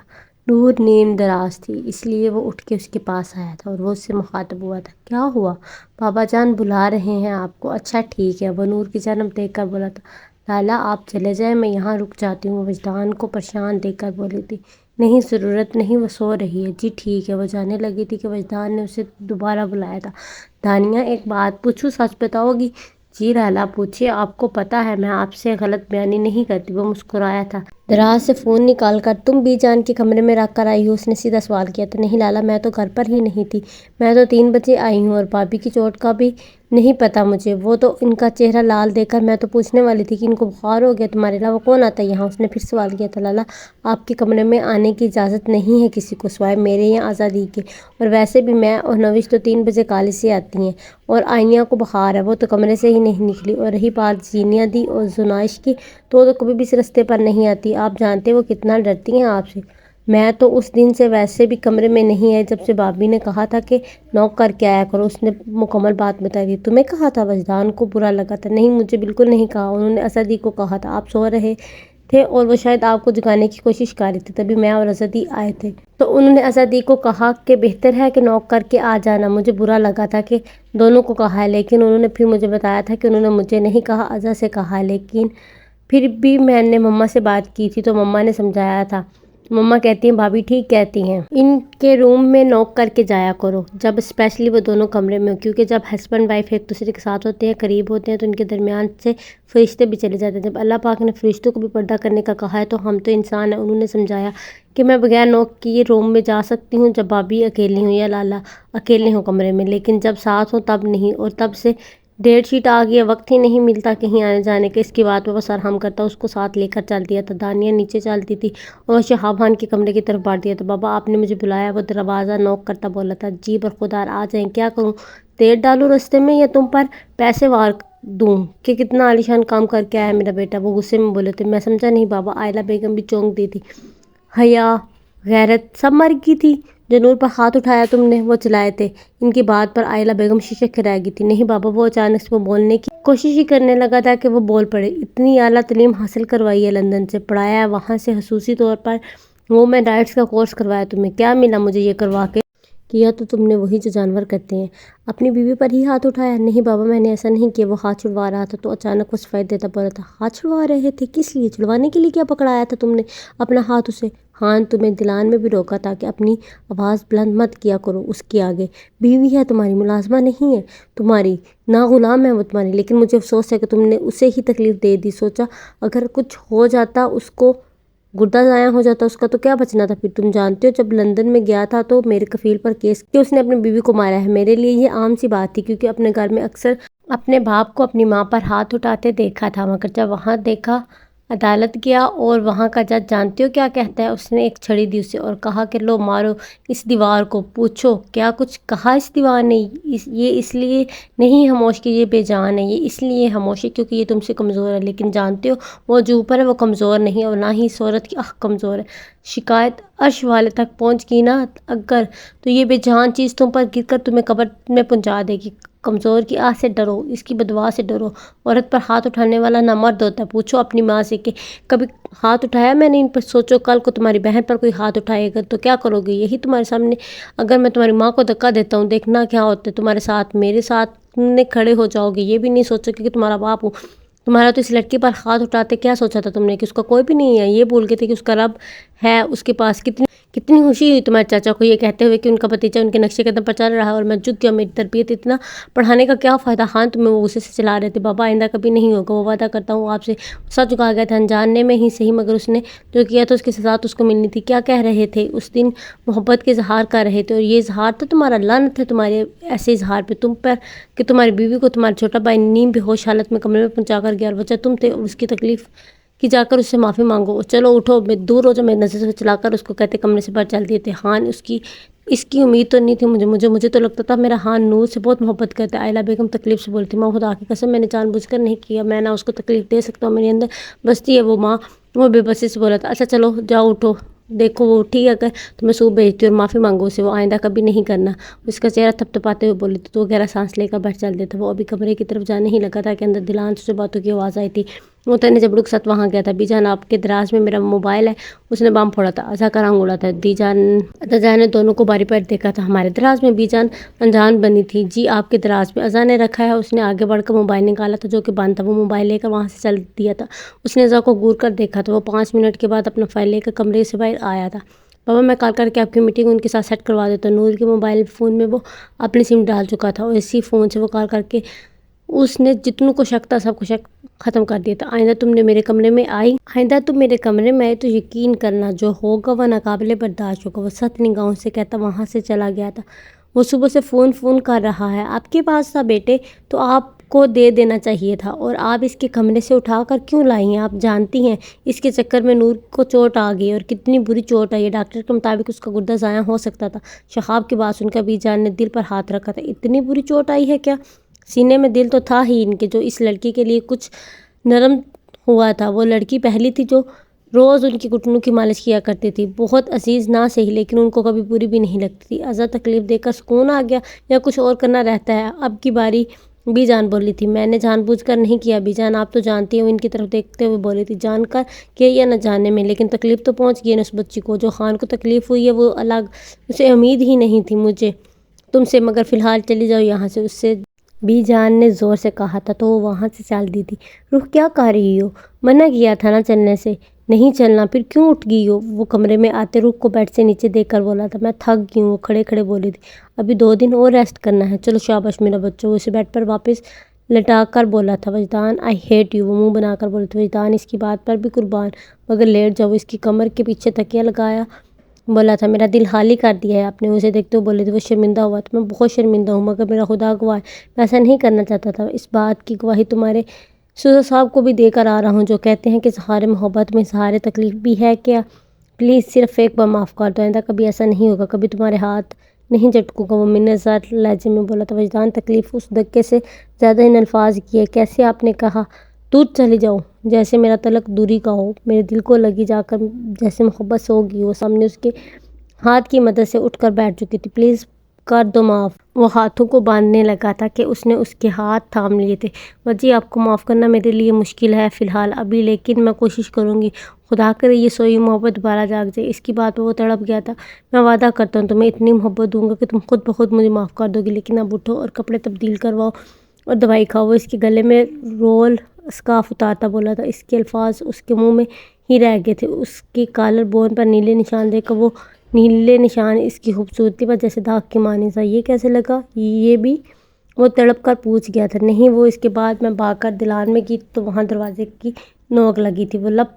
نور نیم دراز تھی، اس لیے وہ اٹھ کے اس کے پاس آیا تھا اور وہ اس سے مخاطب ہوا تھا۔ کیا ہوا؟ بابا جان بلا رہے ہیں آپ کو۔ اچھا ٹھیک ہے، وہ نور کی جانب دیکھ کر بولا تھا۔ لالا آپ چلے جائیں، میں یہاں رک جاتی ہوں۔ وہ وجدان کو پریشان دیکھ کر بولی تھی۔ نہیں ضرورت نہیں، وہ سو رہی ہے۔ جی ٹھیک ہے۔ وہ جانے لگی تھی کہ وجدان نے اسے دوبارہ بلایا تھا۔ دانیہ ایک بات پوچھوں، سچ بتاؤ گی؟ جی لالا پوچھیے، آپ کو پتہ ہے میں آپ سے غلط بیانی نہیں کرتی۔ وہ مسکرایا تھا۔ دراز سے فون نکال کر تم بی جان کے کمرے میں رکھ کر آئی ہو؟ اس نے سیدھا سوال کیا تھا۔ نہیں لالا، میں تو گھر پر ہی نہیں تھی، میں تو 3 بجے آئی ہوں اور بھابھی کی چوٹ کا بھی نہیں پتہ مجھے۔ وہ تو ان کا چہرہ لال دیکھ کر میں تو پوچھنے والی تھی کہ ان کو بخار ہو گیا، تمہارے علاوہ کون آتا ہے یہاں؟ اس نے پھر سوال کیا تھا۔ لالا آپ کے کمرے میں آنے کی اجازت نہیں ہے کسی کو سوائے میرے یا آزادی کے، اور ویسے بھی میں اور نوش تو 3 بجے کالج سے آتی ہیں، اور آئینہ کو بخار ہے، وہ تو کمرے سے ہی نہیں نکلی۔ اور رہی بات زینیہ دی اور زنائش کی تو کبھی بھی اس رستے پر نہیں آتی، آپ جانتے وہ کتنا ڈرتی ہیں آپ سے۔ میں تو اس دن سے ویسے بھی کمرے میں نہیں آئی جب سے بھابھی نے کہا تھا کہ نوک کر کے آیا کرو۔ اس نے مکمل بات بتائی تھی۔ تمہیں کہا تھا؟ وجدان کو برا لگا تھا۔ نہیں مجھے بالکل نہیں کہا، انہوں نے اسدی کو کہا تھا، آپ سو رہے تھے اور وہ شاید آپ کو جگانے کی کوشش کر رہی تھی، تبھی میں اور اسدی آئے تھے، تو انہوں نے اسدی کو کہا کہ بہتر ہے کہ نوک کر کے آ جانا۔ مجھے برا لگا تھا کہ دونوں کو کہا ہے، لیکن انہوں نے پھر مجھے بتایا تھا کہ انہوں نے مجھے نہیں کہا، ازا سے کہا ہے، لیکن پھر بھی میں نے مما سے بات کی تھی تو مما نے سمجھایا تھا۔ مما کہتی ہیں بھابھی ٹھیک کہتی ہیں، ان کے روم میں نوک کر کے جایا کرو جب اسپیشلی وہ دونوں کمرے میں ہو، کیونکہ جب ہسبینڈ وائف ایک دوسرے کے ساتھ ہوتے ہیں، قریب ہوتے ہیں، تو ان کے درمیان سے فرشتے بھی چلے جاتے ہیں۔ جب اللہ پاک نے فرشتوں کو بھی پردہ کرنے کا کہا ہے تو ہم تو انسان ہیں۔ انہوں نے سمجھایا کہ میں بغیر نوک کیے روم میں جا سکتی ہوں جب بھابھی اکیلی ہوں یا لالا اکیلے ہوں کمرے میں، لیکن جب ساتھ ہوں تب نہیں، اور تب سے ڈیٹ شیٹ آ گیا، وقت ہی نہیں ملتا کہیں آنے جانے کے۔ اس کی بات پہ وہ سرہم کرتا، اس کو ساتھ لے کر چل دیا تھا۔ دانیہ نیچے چلتی تھی اور شہاب خان کے کمرے کی طرف بڑھ دیا تھا۔ بابا آپ نے مجھے بلایا؟ وہ دروازہ نوک کرتا بولا تھا۔ جی برخودار آ جائیں، کیا کروں؟ تیل ڈالوں رستے میں یا تم پر پیسے وار دوں کہ کتنا عالیشان کام کر کے آیا میرا بیٹا؟ وہ غصے میں بولے تھے۔ میں سمجھا نہیں بابا۔ آئلہ بیگم بھی چونک دی تھی۔ حیا غیرت سب مر گئی تھی جو نور پر ہاتھ اٹھایا تم نے، وہ چلائے تھے۔ ان کی بات پر آئلہ بیگم ششک کر رہ گئی تھی۔ نہیں بابا، وہ اچانک سے وہ بولنے کی کوشش ہی کرنے لگا تھا کہ وہ بول پڑے۔ اتنی اعلیٰ تعلیم حاصل کروائی ہے، لندن سے پڑھایا ہے، وہاں سے خصوصی طور پر وہ میں ڈائٹس کا کورس کروایا۔ تمہیں کیا ملا مجھے یہ کروا کے؟ کیا تو تم نے وہی جو جانور کرتے ہیں، اپنی بیوی پر ہی ہاتھ اٹھایا۔ نہیں بابا میں نے ایسا نہیں کیا۔ وہ ہاتھ چھڑوا رہا تھا تو اچانک وہ صفائی دیتا بولا تھا۔ ہاتھ چھڑوا رہے تھے؟ کس لیے چھڑوانے کے لیے؟ کیا پکڑایا تھا تم نے اپنا ہاتھ اسے؟ خان تمہیں دلان میں بھی روکا تھا کہ اپنی آواز بلند مت کیا کرو اس کے آگے، بیوی ہے تمہاری، ملازمہ نہیں ہے تمہاری، نہ غلام ہے وہ تمہاری۔ لیکن مجھے افسوس ہے کہ تم نے اسے ہی تکلیف دے دی۔ سوچا اگر کچھ ہو جاتا، اس کو گردہ ضائع ہو جاتا اس کا، تو کیا بچنا تھا پھر؟ تم جانتے ہو جب لندن میں گیا تھا تو میرے کفیل پر کیس کہ اس نے اپنی بیوی کو مارا ہے۔ میرے لیے یہ عام سی بات تھی، کیونکہ اپنے گھر میں اکثر اپنے باپ کو اپنی ماں پر ہاتھ اٹھاتے دیکھا تھا، مگر جب وہاں دیکھا عدالت گیا اور وہاں کا جج جانتے ہو کیا کہتا ہے؟ اس نے ایک چھڑی دی اسے اور کہا کہ لو مارو اس دیوار کو، پوچھو کیا کچھ کہا اس دیوار نے؟ یہ اس لیے نہیں خاموش کہ یہ بے جان ہے، یہ اس لیے خاموش ہے کیونکہ یہ تم سے کمزور ہے۔ لیکن جانتے ہو وہ جو اوپر ہے وہ کمزور نہیں، اور نہ ہی اس عورت کی آنکھ کمزور ہے۔ شکایت عرش والے تک پہنچ گئی نا اگر، تو یہ بے جان چیز تم پر گر کر تمہیں قبر میں پہنچا دے گی۔ کمزور کی آہ سے ڈرو، اس کی بددعا سے ڈرو۔ عورت پر ہاتھ اٹھانے والا نہ مرد ہوتا ہے۔ پوچھو اپنی ماں سے کہ کبھی ہاتھ اٹھایا میں نے ان پر؟ سوچو کل کو تمہاری بہن پر کوئی ہاتھ اٹھائے گا تو کیا کرو گے؟ یہی تمہارے سامنے اگر میں تمہاری ماں کو دھکا دیتا ہوں، دیکھنا کیا ہوتا ہے تمہارے ساتھ، میرے ساتھ کھڑے ہو جاؤ گے۔ یہ بھی نہیں سوچو کہ تمہارا باپ ہوں۔ تمہارا تو اس لڑکی پر ہاتھ اٹھاتے کیا سوچا تھا تم نے کہ اس کا کوئی بھی نہیں ہے؟ یہ بھول گئے تھے کہ اس کا رب ہے اس کے پاس۔ کتنی خوشی ہوئی تمہارے چاچا کو یہ کہتے ہوئے کہ ان کا بھتیجا ان کے نقشے قدم پر چل رہا ہے، اور میں جھک گیا۔ میری تربیت اتنا پڑھانے کا کیا فائدہ؟ ہاں تمہیں وہ غصے سے چلا رہے تھے۔ بابا آئندہ کبھی نہیں ہوگا، وہ وعدہ کرتا ہوں آپ سے۔ سچ چکا گیا تھا، انجاننے میں ہی صحیح، مگر اس نے جو کیا تھا اس کی سزا تو اس کو ملنی تھی۔ کیا کہہ رہے تھے اس دن؟ محبت کے اظہار کر رہے تھے، اور یہ اظہار تو تمہارا لعنت ہے تمہارے ایسے اظہار پہ تم پر کہ تمہاری بیوی کو تمہارا چھوٹا بھائی نیم بے ہوش حالت میں کمرے میں پہنچا کر گیا، اور وجہ تم تھے، اور اس کی تکلیف کی جا کر اس سے معافی مانگو۔ چلو اٹھو، میں دور ہو جا میری نظر سے چلا کر اس کو کہتے کمرے سے باہر چل دیے تھے۔ ہان اس کی امید تو نہیں تھی مجھے تو لگتا تھا میرا ہان نور سے بہت محبت کرتا ہے۔ آئلہ بیگم تکلیف سے بولتی، ماں خدا کی قسم میں نے جان بوجھ کر نہیں کیا، میں نہ اس کو تکلیف دے سکتا ہوں، میرے اندر بستی ہے وہ ماں۔ وہ بے بسی سے بولا تھا، اچھا چلو جاؤ اٹھو، دیکھو وہ اٹھی اگر تو میں صبح بھیجتی اور معافی مانگو اسے، وہ آئندہ کبھی نہیں کرنا۔ اس کا چہرہ تھپ تھپاتے ہوئے بولی تھی تو وہ گہرا سانس لے کر باہر چل دیتا۔ وہ ابھی کمرے کی طرف جانے ہی لگا تھا کہ اندر دلان سے باتوں کی آواز آئی تھی۔ وہ تنے جب رخصت وہاں گیا تھا۔ بی جان آپ کے دراز میں میرا موبائل ہے، اس نے بام پھوڑا تھا۔ ازا کا رنگ اڑا تھا۔ دی جان نے دونوں کو باری باری دیکھا تھا۔ ہمارے دراز میں؟ بی جان انجان بنی تھی۔ جی آپ کے دراز میں ازا نے رکھا ہے۔ اس نے آگے بڑھ کر موبائل نکالا تھا جو کہ بند تھا۔ وہ موبائل لے کر وہاں سے چل دیا تھا۔ اس نے ازا کو گور کر دیکھا تھا۔ وہ 5 منٹ کے بعد اپنا فائل لے کر کمرے سے باہر آیا تھا۔ بابا میں کال کر کے آپ کی میٹنگ ان کے ساتھ سیٹ کروا دیتا ہوں۔ نور کے موبائل فون میں وہ اپنی سم ڈال چکا تھا، اور اسی فون سے وہ کال کر کے اس نے جتنوں کو شک تھا سب کو شک ختم کر دیا تھا۔ آئندہ تم میرے کمرے میں آئی تو یقین کرنا جو ہوگا وہ ناقابل برداشت ہوگا۔ وہ 7 نگاہوں سے کہتا وہاں سے چلا گیا تھا۔ وہ صبح سے فون کر رہا ہے، آپ کے پاس تھا بیٹے تو آپ کو دے دینا چاہیے تھا، اور آپ اس کے کمرے سے اٹھا کر کیوں لائی ہیں؟ آپ جانتی ہیں اس کے چکر میں نور کو چوٹ آ گئی، اور کتنی بری چوٹ آئی ہے۔ ڈاکٹر کے مطابق اس کا گردہ ضائع ہو سکتا تھا۔ شہاب کی بات سن کر بی جان نے دل پر ہاتھ رکھا تھا۔ اتنی بری چوٹ آئی ہے کیا؟ سینے میں دل تو تھا ہی ان کے جو اس لڑکی کے لیے کچھ نرم ہوا تھا۔ وہ لڑکی پہلی تھی جو روز ان کی گھٹنوں کی مالش کیا کرتی تھی۔ بہت عزیز نہ سہی لیکن ان کو کبھی بری بھی نہیں لگتی تھی۔ ازا تکلیف دے کر سکون آ گیا یا کچھ اور کرنا رہتا ہے؟ اب کی باری بی جان بولی تھی، میں نے جان بوجھ کر نہیں کیا بی جان، آپ تو جانتی ہیں۔ وہ ان کی طرف دیکھتے ہوئے بولی تھی، جان کر کیا یا نہ جاننے میں، لیکن تکلیف تو پہنچ گئی نا اس بچی کو۔ جو خان کو تکلیف ہوئی ہے وہ الگ، اسے امید ہی نہیں تھی مجھے تم سے، مگر فی الحال چلی جاؤ یہاں سے، اس سے بی جان نے زور سے کہا تھا تو وہ وہاں سے چل دی تھی۔ رخ کیا کہہ رہی ہو؟ منع کیا تھا نا چلنے سے، نہیں چلنا پھر کیوں اٹھ گئی ہو؟ وہ کمرے میں آتے رخ کو بیڈ سے نیچے دیکھ کر بولا تھا، میں تھک گئی ہوں۔ وہ کھڑے کھڑے بولی تھی، ابھی 2 دن اور ریسٹ کرنا ہے، چلو شاباش میرا بچہ۔ وہ اسے بیڈ پر واپس لٹا کر بولا تھا، وجدان آئی ہیٹ یو۔ وہ منہ بنا کر بولی تھی، وجدان اس کی بات پر بھی قربان، مگر لیٹ جاؤ۔ اس کی کمر کے پیچھے تکیہ لگایا بولا تھا، میرا دل خالی کر دیا ہے آپ نے۔ اسے دیکھتے ہوئے بولی تھی، وہ شرمندہ ہوا تو میں بہت شرمندہ ہوں، مگر میرا خدا گواہ ہے میں ایسا نہیں کرنا چاہتا تھا۔ اس بات کی گواہی تمہارے سسر صاحب کو بھی دے کر آ رہا ہوں جو کہتے ہیں کہ اظہار محبت میں اظہار تکلیف بھی ہے کیا؟ پلیز صرف ایک بار معاف کر دو، آئندہ کبھی ایسا نہیں ہوگا، کبھی تمہارے ہاتھ نہیں جھٹکوں گا۔ وہ منظر لہجے میں بولا تھا، وجدان تکلیف اس دھکے سے زیادہ ان الفاظ کی ہے، کیسے آپ نے کہا دور چلی جاؤ، جیسے میرا تعلق دوری کا ہو، میرے دل کو لگی جا کر جیسے محبت سے ہوگی۔ وہ سامنے اس کے ہاتھ کی مدد سے اٹھ کر بیٹھ چکی تھی، پلیز کر دو معاف۔ وہ ہاتھوں کو باندھنے لگا تھا کہ اس نے اس کے ہاتھ تھام لیے تھے۔ وجی آپ کو معاف کرنا میرے لیے مشکل ہے فی الحال ابھی، لیکن میں کوشش کروں گی، خدا کرے یہ سوئی محبت دوبارہ جاگ جائے۔ اس کی بات پہ وہ تڑپ گیا تھا، میں وعدہ کرتا ہوں تمہیں اتنی محبت دوں گا کہ تم خود بخود مجھے معاف کر دو گی، لیکن اب اٹھو اور کپڑے تبدیل کرواؤ اور دوائی کھاؤ۔ وہ اس کے گلے میں رول اسکارف اتارتا بولا تھا، اس کے الفاظ اس کے منہ میں ہی رہ گئے تھے۔ اس کی کالر بون پر نیلے نشان دیکھ کر وہ نیلے نشان اس کی خوبصورتی پر جیسے داغ کی مانی تھا۔ یہ کیسے لگا یہ بھی؟ وہ تڑپ کر پوچھ گیا تھا۔ نہیں، وہ اس کے بعد میں بھاگ کر دلان میں گئی تو وہاں دروازے کی نوک لگی تھی، وہ لب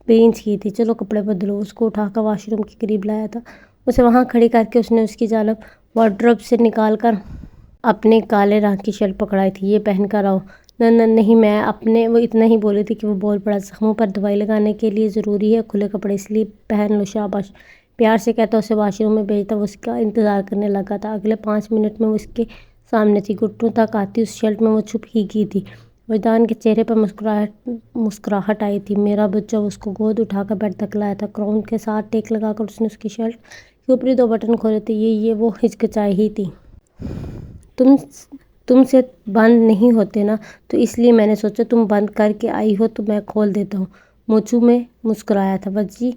بینچ کی تھی، چلو کپڑے بدلو۔ اس کو اٹھا کر واش روم کے قریب لایا تھا، اسے وہاں کھڑی کر کے اس نے اس کی جانب وارڈروب سے نکال کر اپنے کالے رنگ کی شرٹ پکڑائی تھی، یہ پہن کر آؤ۔ نہیں میں اپنے، وہ اتنا ہی بولی تھی کہ وہ بول پڑا، زخموں پر دوائی لگانے کے لیے ضروری ہے کھلے کپڑے، اس لیے پہن لو، شاباش۔ پیار سے کہتا اسے واش روم میں بھیجتا، وہ اس کا انتظار کرنے لگا تھا۔ اگلے 5 منٹ میں وہ اس کے سامنے تھی، گھٹنوں تک آتی اس شرٹ میں وہ چھپ ہی گئی تھی۔ وجدان کے چہرے پر مسکراہٹ آئی تھی، میرا بچہ۔ اس کو گود اٹھا کر بیڈ تک لایا تھا، کراؤن کے ساتھ ٹیک لگا کر اس نے اس کی شرٹ کے اوپری 2 بٹن کھولے تھے، وہ ہچکچائی ہی تھی۔ تم سے بند نہیں ہوتے نا، تو اس لیے میں نے سوچا تم بند کر کے آئی ہو تو میں کھول دیتا ہوں۔ موچو میں مسکرایا تھا۔ وجی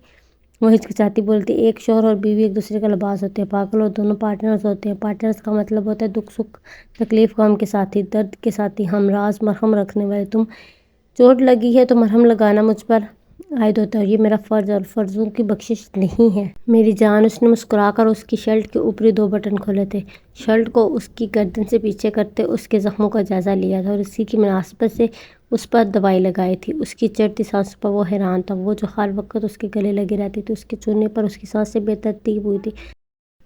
وہ ہچکچاتی بولتی، ایک شوہر اور بیوی ایک دوسرے کا لباس ہوتے ہیں پاگل، اور دونوں پارٹنرز ہوتے ہیں۔ پارٹنرز کا مطلب ہوتا ہے دکھ سکھ تکلیف غم کے ساتھی، درد کے ساتھی، ہمراز، مرہم رکھنے والے۔ تم چوٹ لگی ہے تو مرہم لگانا مجھ پر عائد ہوتا ہے، اور یہ میرا فرض اور فرضوں کی بخشش نہیں ہے میری جان۔ اس نے مسکرا کر اس کی شرٹ کے اوپری 2 بٹن کھولے تھے، شرٹ کو اس کی گردن سے پیچھے کرتے اس کے زخموں کا جائزہ لیا تھا، اور اسی کی مناسبت سے اس پر دوائی لگائی تھی۔ اس کی چڑھتی سانسوں پر وہ حیران تھا، وہ جو ہر وقت اس کے گلے لگی رہتی تھی۔ اس کے چھونے پر اس کی سانسیں بے ترتیب ہوئی تھیں۔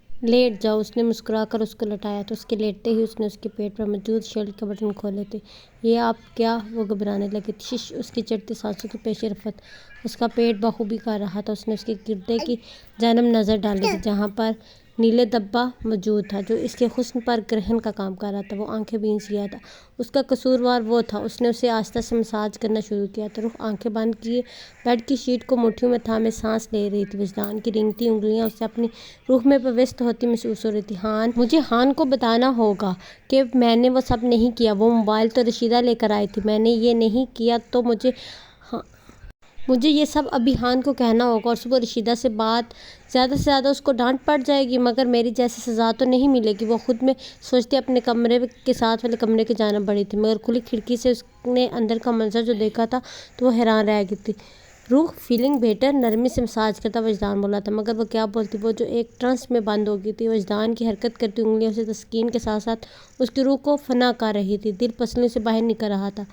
لیٹ جاؤ، اس نے مسکرا کر اس کو لٹایا تو اس کے لیٹتے ہی اس نے اس کے پیٹ پر موجود شرٹ کے بٹن کھولے تھے۔ یہ آپ کیا؟ وہ گھبرانے لگی تھی۔ شش، اس کی چڑھتی سانسوں کی پیش رفت۔ اس کا پیٹ بخوبی کر رہا تھا۔ اس نے اس کے گردے کی جانب نظر ڈالی تھی جہاں پر نیلے دھبا موجود تھا جو اس کے حسن پر گرہن کا کام کر رہا تھا۔ وہ آنکھیں بھینس گیا تھا۔ اس کا قصوروار وہ تھا۔ اس نے اسے آہستہ سے مساج کرنا شروع کیا تو روح آنکھیں بند کیے بیڈ کی شیٹ کو مٹھیوں میں تھامے سانس لے رہی تھی۔ وجدان کی رینگتی انگلیاں اسے اپنی روح میں پیوست ہوتی محسوس ہو رہی تھی۔ مجھے ہان کو بتانا ہوگا کہ میں نے وہ سب نہیں کیا۔ وہ موبائل تو رشیدہ لے کر آئی تھی۔ میں نے یہ نہیں کیا تو مجھے یہ سب ابھی ہان کو کہنا ہوگا، اور صبح رشیدہ سے بات زیادہ سے زیادہ اس کو ڈانٹ پڑ جائے گی، مگر میری جیسی سزا تو نہیں ملے گی۔ وہ خود میں سوچتی اپنے کمرے کے ساتھ والے کمرے کی جانب بڑھی تھی، مگر کھلی کھڑکی سے اس نے اندر کا منظر جو دیکھا تھا تو وہ حیران رہ گئی تھی۔ روح فیلنگ بیٹر، نرمی سے مساج کرتا وجدان بولا تھا، مگر وہ کیا بولتی؟ وہ جو ایک ٹرنس میں بند ہو گئی تھی۔ وجدان کی حرکت کرتی انگلیاں اسے تسکین کے ساتھ ساتھ اس کی روح کو فنا کر رہی تھی۔ دل پسلیوں سے باہر نکل رہا تھا۔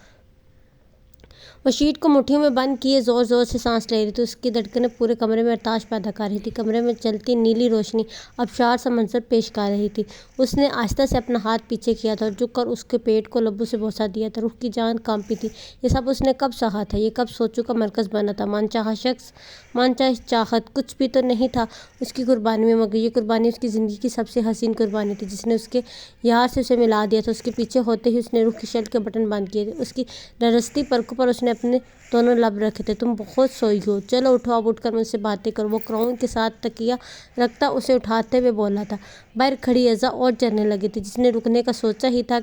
وہ شیٹ کو مٹھیوں میں بند کیے زور زور سے سانس لے رہی تھی۔ اس کی دھڑکنیں پورے کمرے میں ارتعاش پیدا کر رہی تھی۔ کمرے میں چلتی نیلی روشنی آبشار سا منظر پیش کر رہی تھی۔ اس نے آہستہ سے اپنا ہاتھ پیچھے کیا تھا اور جھک کر اس کے پیٹ کو لبوں سے بوسہ دیا تھا۔ روح کی جان کانپی تھی۔ یہ سب اس نے کب سہا تھا؟ یہ کب سوچوں کا مرکز بنا تھا؟ من چاہا شخص، من چاہی چاہت، کچھ بھی تو نہیں تھا اس کی قربانی میں، مگر یہ قربانی اس کی زندگی کی سب سے حسین قربانی تھی جس نے اس کے یار سے اسے ملا دیا تھا۔ اس کے پیچھے ہوتے ہی اس نے روح کی شرٹ کے بٹن بند کیے تھے۔ اس کی ررستی پلکوں پر اس نے اپنے دونوں لب رکھے تھے۔ تم بہت سوئی ہو، چلو اٹھو، اب اٹھ کر مجھ سے باتیں کرو۔ وہ کراؤن کے ساتھ تکیہ رکھتا اسے اٹھاتے ہوئے بولا تھا۔ باہر کھڑی اعضاء اور چلنے لگی تھی۔ جس نے رکنے کا سوچا ہی تھا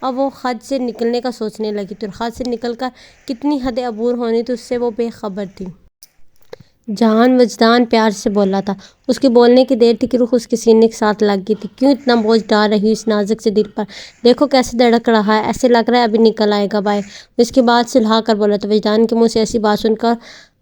اب وہ حد سے نکلنے کا سوچنے لگی تھی، اور حد سے نکل کر کتنی حدیں عبور ہونی تھی اس سے وہ بے خبر تھی۔ جان، وجدان پیار سے بولا تھا۔ اس کے بولنے کی دیر تھی کہ روح اس کے سینے کے ساتھ لگ گئی تھی۔ کیوں اتنا بوجھ ڈال رہی ہو اس نازک سے دل پر؟ دیکھو کیسے دھڑک رہا ہے، ایسے لگ رہا ہے ابھی نکل آئے گا باہر۔ وہ اس کے بعد سلہا کر بولا تھا۔ وجدان کے منہ سے ایسی بات سن کر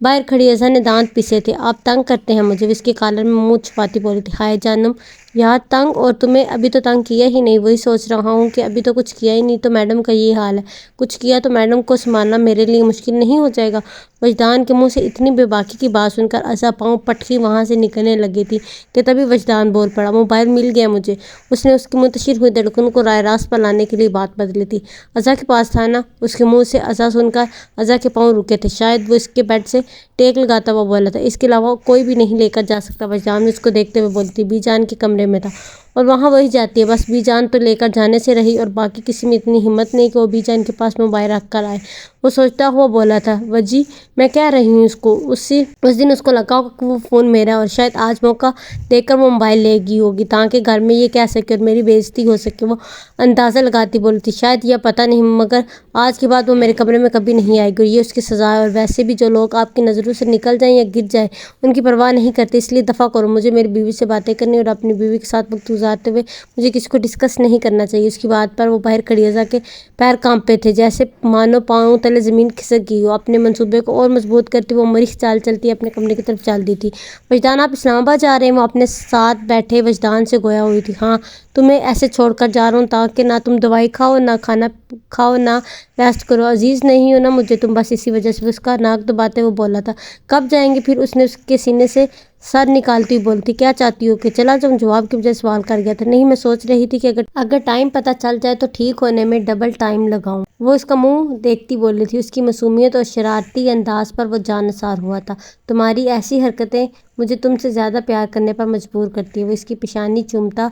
باہر کھڑی اعضاء نے دانت پیسے تھے۔ آپ تنگ کرتے ہیں مجھے، وہ اس کے کالر میں منہ چھپاتی بولی تھی۔ ہائے جانم یار، تنگ؟ اور تمہیں ابھی تو تنگ کیا ہی نہیں۔ وہی سوچ رہا ہوں کہ ابھی تو کچھ کیا ہی نہیں تو میڈم کا یہ حال ہے، کچھ کیا تو میڈم کو سنبھالنا میرے لیے مشکل نہیں ہو جائے گا؟ وجدان کے منہ سے اتنی بے باکی کی بات سن کر اعضاء پاؤں پٹکی وہاں سے نکلنے لگی تھی کہ تبھی وجدان بول پڑا، موبائل مل گیا مجھے۔ اس نے اس کی منتشر ہوئی دھڑکنوں کو رائے راست پر لانے کے لیے بات بدلی تھی۔ اعضاء کے پاس تھا نا؟ اس کے منہ سے اعضاء سن کر اعضاء کے پاؤں رکے تھے۔ شاید وہ اس کے بیڈ سے ٹیک لگاتا ہوا بولا تھا، اس کے علاوہ کوئی بھی نہیں لے کر جا سکتا۔ وجدان اس کو دیکھتے ہوئے بولتی، بی جان کے کمرے میں تھا اور وہاں وہی جاتی ہے، بس بی جان تو لے کر جانے سے رہی اور باقی کسی میں اتنی ہمت نہیں کہ وہ بی جان کے پاس موبائل رکھ کر آئے۔ وہ سوچتا ہوا بولا تھا، وجی میں کہہ رہی ہوں اس کو، اس دن اس کو لگا ہوگا کہ وہ فون میرا ہے اور شاید آج موقع دیکھ کر وہ موبائل لے گئی ہوگی تاکہ گھر میں یہ کہہ سکے اور میری بے عزتی ہو سکے۔ وہ اندازہ لگاتی بولی تھی، شاید یا پتہ نہیں، مگر آج کے بعد وہ میرے کمرے میں کبھی نہیں آئے گی اور یہ اس کی سزا ہے۔ اور ویسے بھی جو لوگ آپ کی نظروں سے نکل جائیں یا گر جائیں ان کی پرواہ نہیں کرتے، اس لیے دفع کرو۔ مجھے میری بیوی سے باتیں کرنی اور اپنی بیوی کے ساتھ وقت گزارتے ہوئے مجھے کسی کو ڈسکس نہیں کرنا چاہیے۔ اس کی بات پر وہ باہر کھڑی اعضاء کے پیر کانپے تھے جیسے مانو پاؤں تلے زمین کھسک گئی ہو۔ اپنے منصوبے کو اور مضبوط کرتی وہ مریخ چال چلتی اپنے کمرے کی طرف چل دی تھی۔ وجدان آپ اسلام آباد جا رہے ہیں؟ وہ اپنے ساتھ بیٹھے وجدان سے گویا ہوئی تھی۔ ہاں، تمہیں ایسے چھوڑ کر جا رہا ہوں تاکہ نہ تم دوائی کھاؤ، نہ کھانا کھاؤ، نہ ریسٹ کرو۔ عزیز نہیں ہو نا مجھے تم، بس اسی وجہ سے۔ اس کا ناک دباتے وہ بولا تھا، کب جائیں گے پھر؟ اس نے اس کے سینے سے سر نکالتی ہوئی بولتی، کیا چاہتی ہو کہ چلا جاؤں؟ جواب کی بجائے سوال کر گیا تھا۔ نہیں، میں سوچ رہی تھی کہ اگر ٹائم پتہ چل جائے تو ٹھیک ہونے میں ڈبل ٹائم لگاؤں۔ وہ اس کا منہ دیکھتی بولی تھی۔ اس کی معصومیت اور شرارتی انداز پر وہ جاں نثار ہوا تھا۔ تمہاری ایسی حرکتیں مجھے تم سے زیادہ پیار کرنے پر مجبور کرتی ہیں۔ وہ اس کی پیشانی چومتا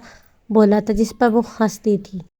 بولا تھا جس پر وہ ہنستی تھی۔